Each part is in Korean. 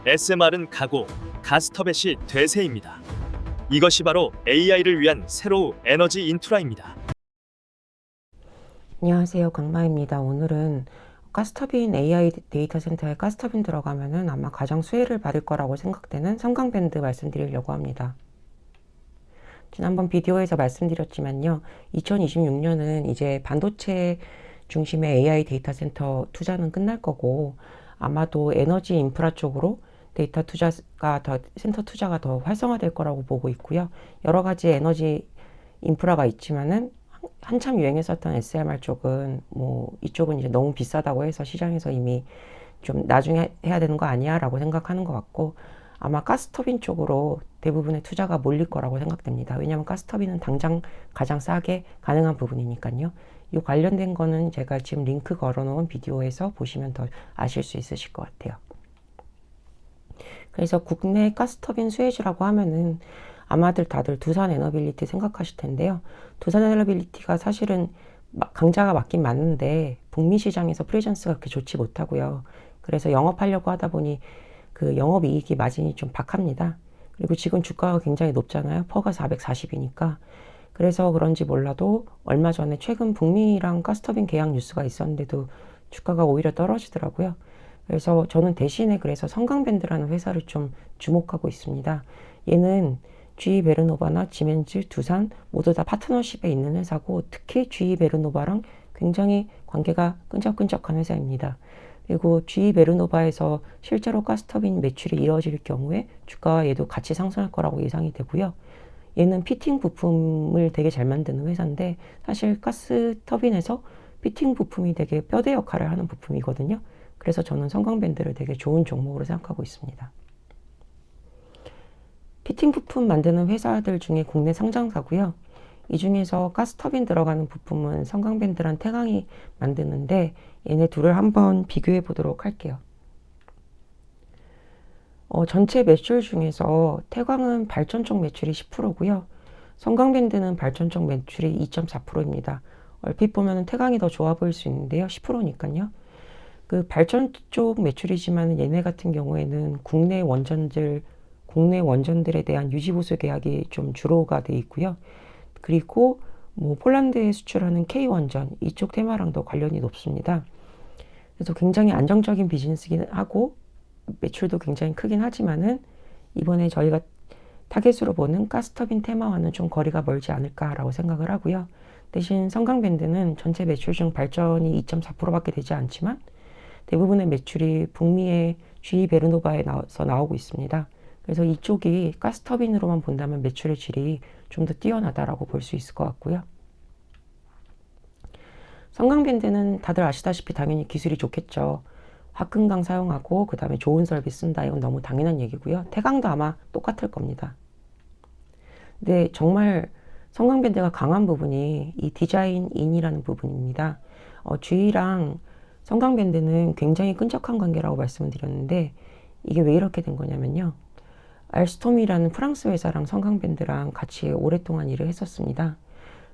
SMR은 가고, 가스터벳이 대세입니다. 이것이 바로 AI를 위한 새로운 에너지 인프라입니다. 안녕하세요. 강마입니다. 오늘은 가스터빈 AI 데이터 센터에 가스터빈 들어가면은 아마 가장 수혜를 받을 거라고 생각되는 성강밴드 말씀드리려고 합니다. 지난번 비디오에서 말씀드렸지만요. 2026년은 이제 반도체 중심의 AI 데이터 센터 투자는 끝날 거고 아마도 에너지 인프라 쪽으로 데이터 투자가 센터 투자가 더 활성화될 거라고 보고 있고요. 여러 가지 에너지 인프라가 있지만은 한참 유행했었던 SMR 쪽은 이쪽은 이제 너무 비싸다고 해서 시장에서 이미 좀 나중에 해야 되는 거 아니야 라고 생각하는 것 같고, 아마 가스터빈 쪽으로 대부분의 투자가 몰릴 거라고 생각됩니다. 왜냐하면 가스터빈은 당장 가장 싸게 가능한 부분이니까요. 이 관련된 거는 제가 지금 링크 걸어놓은 비디오에서 보시면 더 아실 수 있으실 것 같아요. 그래서 국내 가스터빈 수혜주라고 하면은 아마들 다들 두산 에너빌리티 생각하실 텐데요. 두산 에너빌리티가 사실은 강자가 맞긴 맞는데 북미 시장에서 프레젠스가 그렇게 좋지 못하고요. 그래서 영업하려고 하다 보니 그 영업이익이 마진이 좀 박합니다. 그리고 지금 주가가 굉장히 높잖아요. 퍼가 440이니까. 그래서 그런지 몰라도 얼마 전에 최근 북미랑 가스터빈 계약 뉴스가 있었는데도 주가가 오히려 떨어지더라고요. 그래서 저는 대신에 그래서 성강밴드라는 회사를 좀 주목하고 있습니다. 얘는 GE 베르노바나 지멘즈, 두산 모두 다 파트너십에 있는 회사고, 특히 GE 베르노바랑 굉장히 관계가 끈적끈적한 회사입니다. 그리고 GE 베르노바에서 실제로 가스터빈 매출이 이루어질 경우에 주가와 얘도 같이 상승할 거라고 예상이 되고요. 얘는 피팅 부품을 되게 잘 만드는 회사인데 사실 가스터빈에서 피팅 부품이 되게 뼈대 역할을 하는 부품이거든요. 그래서 저는 성강밴드를 되게 좋은 종목으로 생각하고 있습니다. 피팅 부품 만드는 회사들 중에 국내 상장사고요. 이 중에서 가스터빈 들어가는 부품은 성강밴드란 태광이 만드는데 얘네 둘을 한번 비교해 보도록 할게요. 전체 매출 중에서 태광은 발전 쪽 매출이 10%고요. 성강밴드는 발전 쪽 매출이 2.4%입니다. 얼핏 보면 태광이 더 좋아 보일 수 있는데요. 10%니까요. 그 발전 쪽 매출이지만 얘네 같은 경우에는 국내 원전들에 대한 유지보수 계약이 좀 주로가 돼 있고요. 그리고 폴란드에 수출하는 K원전 이쪽 테마랑도 관련이 높습니다. 그래서 굉장히 안정적인 비즈니스긴 하고 매출도 굉장히 크긴 하지만은 이번에 저희가 타겟으로 보는 가스터빈 테마와는 좀 거리가 멀지 않을까라고 생각을 하고요. 대신 성강밴드는 전체 매출 중 발전이 2.4%밖에 되지 않지만 대부분의 매출이 북미의 GE 베르노바에서 나오고 있습니다. 그래서 이쪽이 가스터빈으로만 본다면 매출의 질이 좀 더 뛰어나다라고 볼 수 있을 것 같고요. 성강밴드는 다들 아시다시피 당연히 기술이 좋겠죠. 화끈강 사용하고 그 다음에 좋은 설비 쓴다. 이건 너무 당연한 얘기고요. 태광도 아마 똑같을 겁니다. 근데 정말 성강밴드가 강한 부분이 이 디자인인이라는 부분입니다. GE랑 성강밴드는 굉장히 끈적한 관계라고 말씀을 드렸는데 이게 왜 이렇게 된 거냐면요. 알스톰이라는 프랑스 회사랑 성강밴드랑 같이 오랫동안 일을 했었습니다.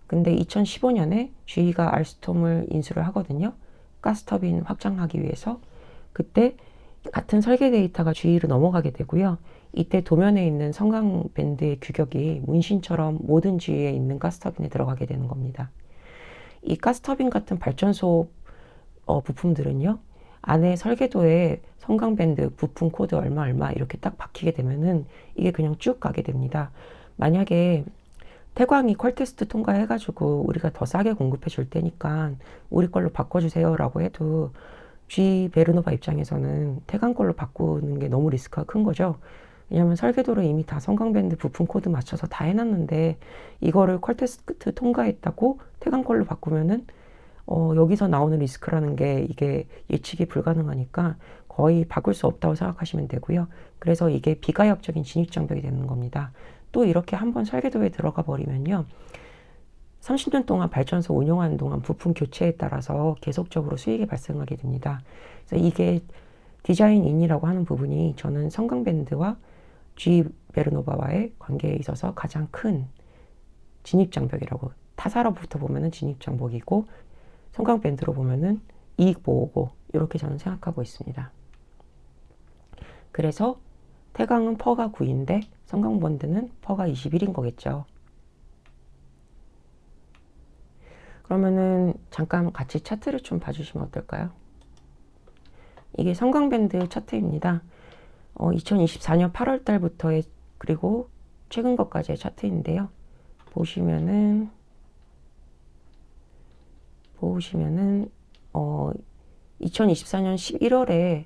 근데 2015년에 GE가 알스톰을 인수를 하거든요. 가스터빈 확장하기 위해서. 그때 같은 설계 데이터가 GE로 넘어가게 되고요. 이때 도면에 있는 성강밴드의 규격이 문신처럼 모든 GE에 있는 가스터빈에 들어가게 되는 겁니다. 이 가스터빈 같은 발전소 부품들은요. 안에 설계도에 성강밴드 부품 코드 얼마 이렇게 딱 박히게 되면은 이게 그냥 쭉 가게 됩니다. 만약에 태광이 퀄테스트 통과해가지고 우리가 더 싸게 공급해 줄 테니까 우리 걸로 바꿔주세요 라고 해도 G 베르노바 입장에서는 태광 걸로 바꾸는 게 너무 리스크가 큰 거죠. 왜냐하면 설계도를 이미 다 성강밴드 부품 코드 맞춰서 다 해놨는데 이거를 퀄테스트 통과했다고 태광 걸로 바꾸면은 여기서 나오는 리스크라는 게 이게 예측이 불가능하니까 거의 바꿀 수 없다고 생각하시면 되고요. 그래서 이게 비가역적인 진입장벽이 되는 겁니다. 또 이렇게 한번 설계도에 들어가 버리면요. 30년 동안 발전소 운영하는 동안 부품 교체에 따라서 계속적으로 수익이 발생하게 됩니다. 그래서 이게 디자인인이라고 하는 부분이 저는 성강밴드와 G 베르노바와의 관계에 있어서 가장 큰 진입장벽이라고, 타사로부터 보면은 진입장벽이고 성강밴드로 보면은 이익 보호고, 이렇게 저는 생각하고 있습니다. 그래서 태강은 퍼가 9인데 성강밴드는 퍼가 21인 거겠죠. 그러면은 잠깐 같이 차트를 좀 봐주시면 어떨까요? 이게 성강밴드 차트입니다. 2024년 8월 달부터의 그리고 최근 것까지의 차트인데요. 보시면은 2024년 11월에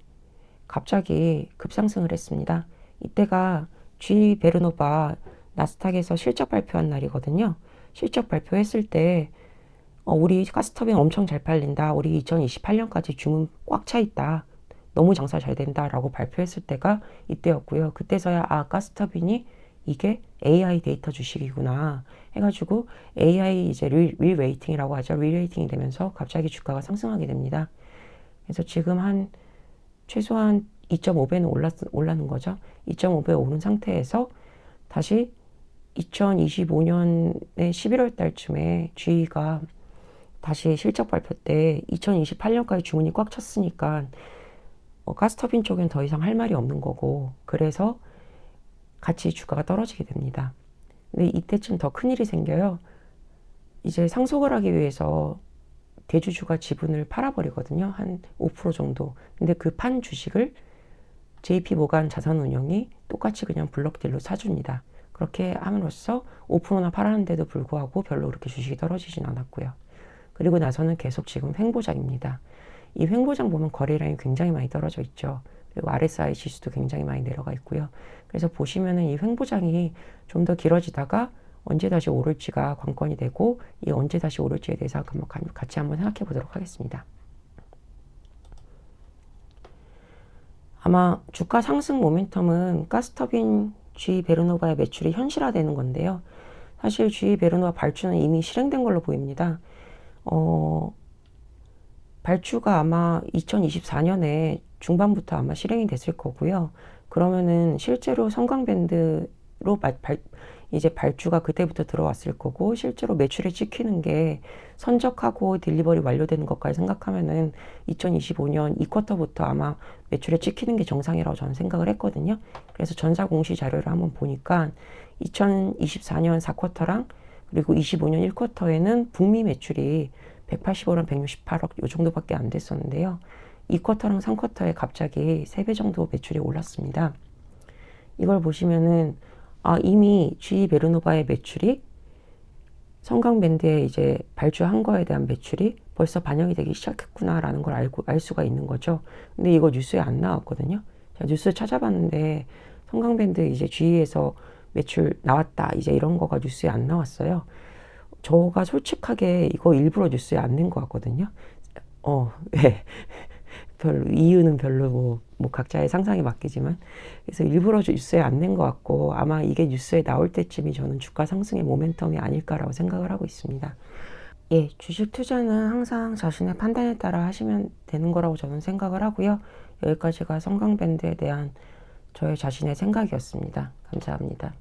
갑자기 급상승을 했습니다. 이때가 G 베르노바 나스닥에서 실적 발표한 날이거든요. 실적 발표했을 때 우리 가스터빈 엄청 잘 팔린다. 우리 2028년까지 주문 꽉 차 있다. 너무 장사 잘 된다. 라고 발표했을 때가 이때였고요. 그때서야 가스터빈이 이게 AI 데이터 주식이구나 해가지고 AI 이제 릴레이팅이라고 하죠. 릴레이팅이 되면서 갑자기 주가가 상승하게 됩니다. 그래서 지금 한 최소한 2.5배는 올랐는 거죠. 2.5배 오른 상태에서 다시 2025년의 11월 달쯤에 G가 다시 실적 발표 때 2028년까지 주문이 꽉 찼으니까 가스터빈 쪽엔 더 이상 할 말이 없는 거고, 그래서 같이 주가가 떨어지게 됩니다. 근데 이때쯤 더 큰일이 생겨요. 이제 상속을 하기 위해서 대주주가 지분을 팔아버리거든요. 한 5% 정도. 근데 그 판 주식을 JP모간 자산운용이 똑같이 그냥 블록딜로 사줍니다. 그렇게 함으로써 5%나 팔았는데도 불구하고 별로 그렇게 주식이 떨어지진 않았고요. 그리고 나서는 계속 지금 횡보장입니다. 이 횡보장 보면 거래량이 굉장히 많이 떨어져 있죠. 그리고 RSI 지수도 굉장히 많이 내려가 있고요. 그래서 보시면은 이 횡보장이 좀 더 길어지다가 언제 다시 오를지가 관건이 되고, 이 언제 다시 오를지에 대해서 같이 한번 생각해 보도록 하겠습니다. 아마 주가 상승 모멘텀은 가스터빈 G 베르노바의 매출이 현실화되는 건데요. 사실 G 베르노바 발주는 이미 실행된 걸로 보입니다. 발주가 아마 2024년에 중반부터 아마 실행이 됐을 거고요. 그러면은 실제로 성강밴드로 이제 발주가 그때부터 들어왔을 거고, 실제로 매출에 찍히는 게 선적하고 딜리버리 완료되는 것까지 생각하면은 2025년 2쿼터부터 아마 매출에 찍히는 게 정상이라고 저는 생각을 했거든요. 그래서 전사 공시 자료를 한번 보니까 2024년 4쿼터랑 그리고 25년 1쿼터에는 북미 매출이 185랑 168억 요 정도밖에 안 됐었는데요. 2쿼터랑 3쿼터에 갑자기 3배 정도 매출이 올랐습니다. 이걸 보시면은 이미 G 베르노바의 매출이 성강밴드에 이제 발주한 거에 대한 매출이 벌써 반영이 되기 시작했구나라는 걸 알 수가 있는 거죠. 근데 이거 뉴스에 안 나왔거든요. 제가 뉴스 찾아봤는데 성강밴드 이제 G에서 매출 나왔다 이제 이런 거가 뉴스에 안 나왔어요. 저가 솔직하게 이거 일부러 뉴스에 안 낸 것 같거든요. 네. 별로 이유는 별로 뭐 각자의 상상에 맡기지만, 그래서 일부러 뉴스에 안 낸 것 같고, 아마 이게 뉴스에 나올 때쯤이 저는 주가 상승의 모멘텀이 아닐까라고 생각을 하고 있습니다. 예, 주식 투자는 항상 자신의 판단에 따라 하시면 되는 거라고 저는 생각을 하고요. 여기까지가 성강밴드에 대한 저의 자신의 생각이었습니다. 감사합니다.